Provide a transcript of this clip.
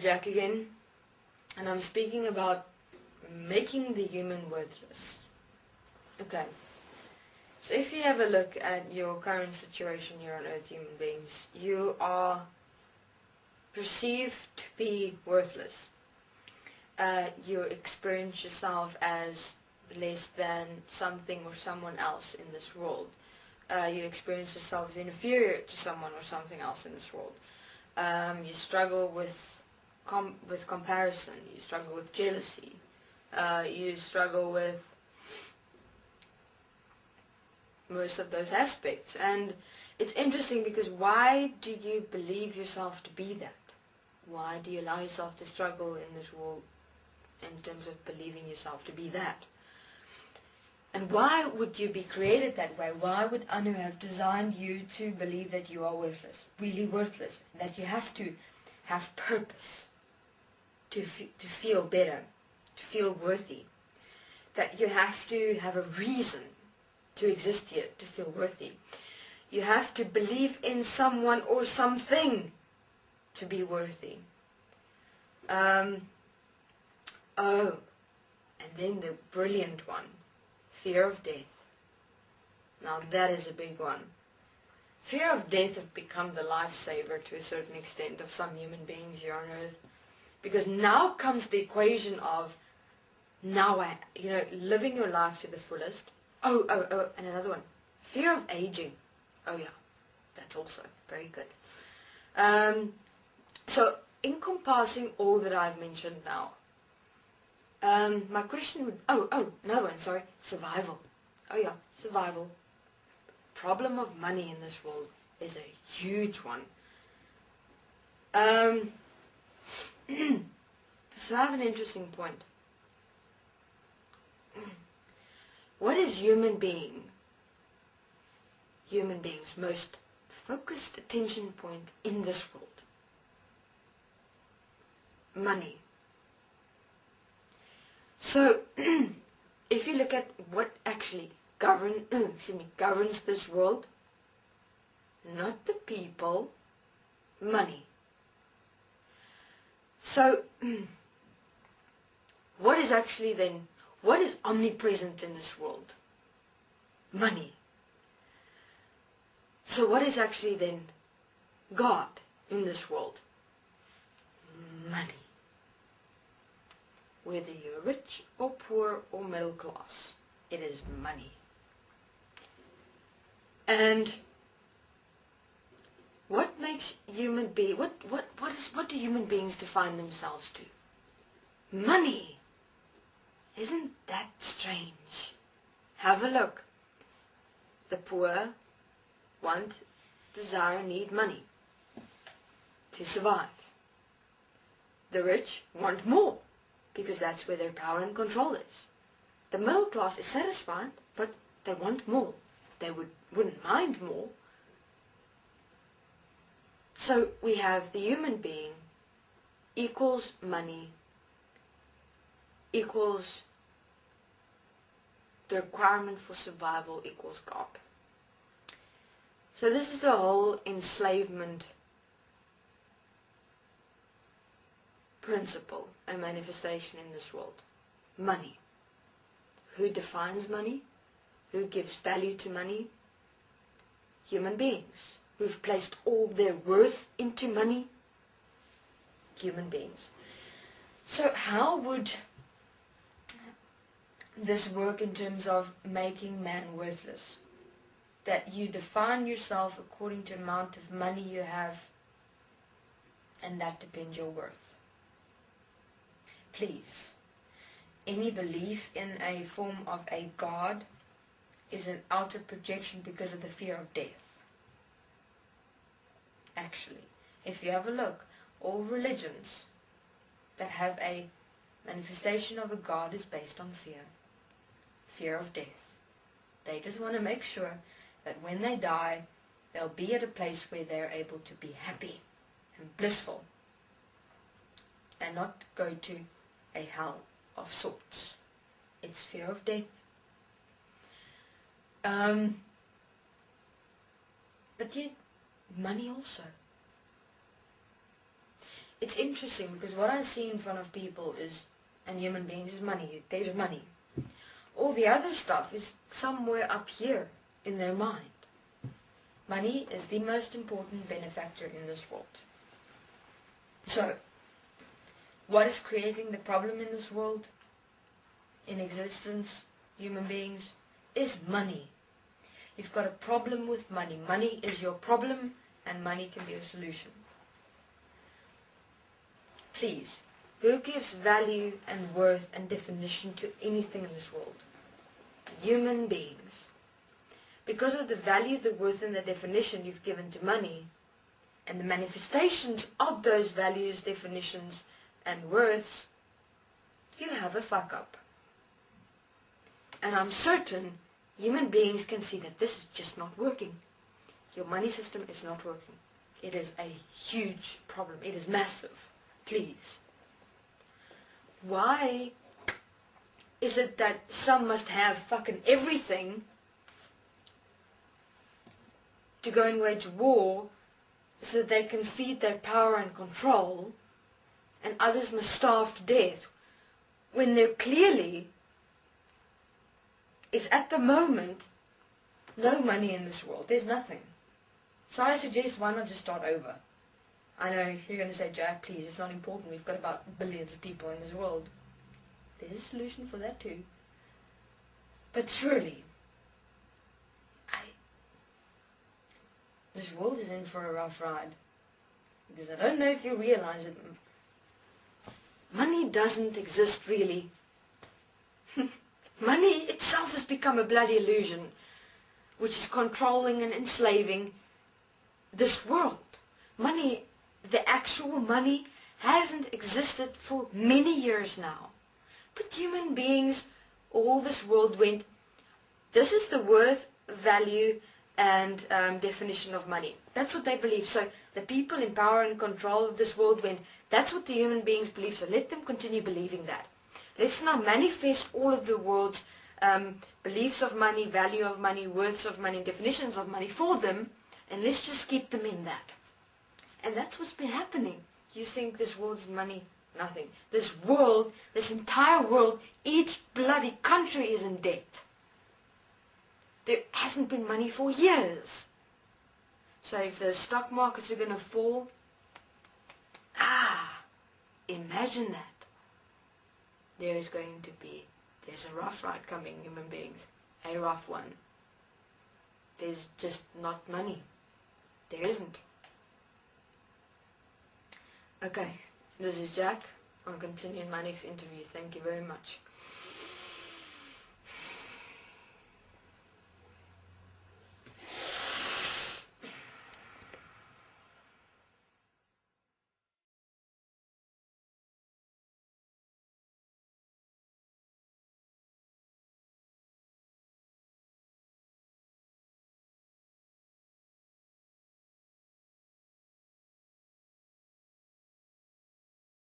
is Jack again, and I'm speaking about making the human worthless. Okay, so if you have a look at your current situation here on earth, human beings, you are perceived to be worthless. You experience yourself as less than something or someone else in this world. You experience yourself as inferior to someone or something else in this world. You struggle with comparison. You struggle with jealousy. You struggle with most of those aspects. And it's interesting because why do you believe yourself to be that? Why do you allow yourself to struggle in this world in terms of believing yourself to be that? And why would you be created that way? Why would Anu have designed you to believe that you are worthless, really worthless, that you have to have purpose to feel better, to feel worthy, that you have to have a reason to exist here, to feel worthy. You have to believe in someone or something to be worthy. And then the brilliant one, fear of death. Now that is a big one. Fear of death has become the lifesaver to a certain extent of some human beings here on earth. Because now comes the equation of, living your life to the fullest. And another one, fear of aging. Oh yeah, that's also very good. So encompassing all that I've mentioned now, my question would, another one, sorry, survival. Oh yeah, survival. Problem of money in this world is a huge one. So I have an interesting point. What is human being's most focused attention point in this world? Money. So, if you look at what actually governs this world, not the people, money. So, what is omnipresent in this world? Money. So what is actually then God in this world? Money. Whether you're rich or poor or middle class, it is money. And what makes what do human beings define themselves to? Money. Isn't that strange? Have a look. The poor desire, need money to survive. The rich want more, because that's where their power and control is. The middle class is satisfied, but they want more. They wouldn't mind more. So we have the human being equals money equals the requirement for survival equals God. So this is the whole enslavement principle and manifestation in this world. Money. Who defines money? Who gives value to money? Human beings. Who've placed all their worth into money? Human beings. So how would this work in terms of making man worthless? That you define yourself according to the amount of money you have, and that depends your worth. Please, any belief in a form of a God is an outer projection because of the fear of death. Actually, if you have a look, all religions that have a manifestation of a God is based on fear. Fear of death. They just want to make sure that when they die, they'll be at a place where they're able to be happy and blissful and not go to a hell of sorts. It's fear of death. But yet, money also. it's interesting because what I see in front of people is, and human beings, is money. There's money. All the other stuff is somewhere up here in their mind. Money is the most important benefactor in this world. So, what is creating the problem in this world, in existence, human beings, is money. You've got a problem with money. Money is your problem, and money can be a solution. Please, who gives value and worth and definition to anything in this world? Human beings. Because of the value, the worth, and the definition you've given to money, and the manifestations of those values, definitions, and worths, you have a fuck up. And I'm certain human beings can see that this is just not working. Your money system is not working. It is a huge problem. It is massive. Please. Why is it that some must have fucking everything to go and wage war so that they can feed their power and control, and others must starve to death, when there clearly is at the moment no money in this world? There's nothing. So I suggest, why not just start over? I know you're going to say, Jack, please, it's not important. We've got about billions of people in this world. There's a solution for that too. But surely, this world is in for a rough ride. Because I don't know if you realize it. Money doesn't exist really. Money itself has become a bloody illusion, which is controlling and enslaving this world. Money, the actual money, hasn't existed for many years now. But human beings, all this world went, this is the worth, value, and definition of money. That's what they believe. So the people in power and control of this world went, that's what the human beings believe, so let them continue believing that. Let's now manifest all of the world's beliefs of money, value of money, worths of money, definitions of money for them, and let's just keep them in that. And that's what's been happening. You think this world's money? Nothing. This world, this entire world, each bloody country is in debt. There hasn't been money for years. So if the stock markets are going to fall, imagine that. There's a rough ride coming, human beings. A rough one. There's just not money. There isn't. Okay, this is Jack. I'll continue in my next interview. Thank you very much.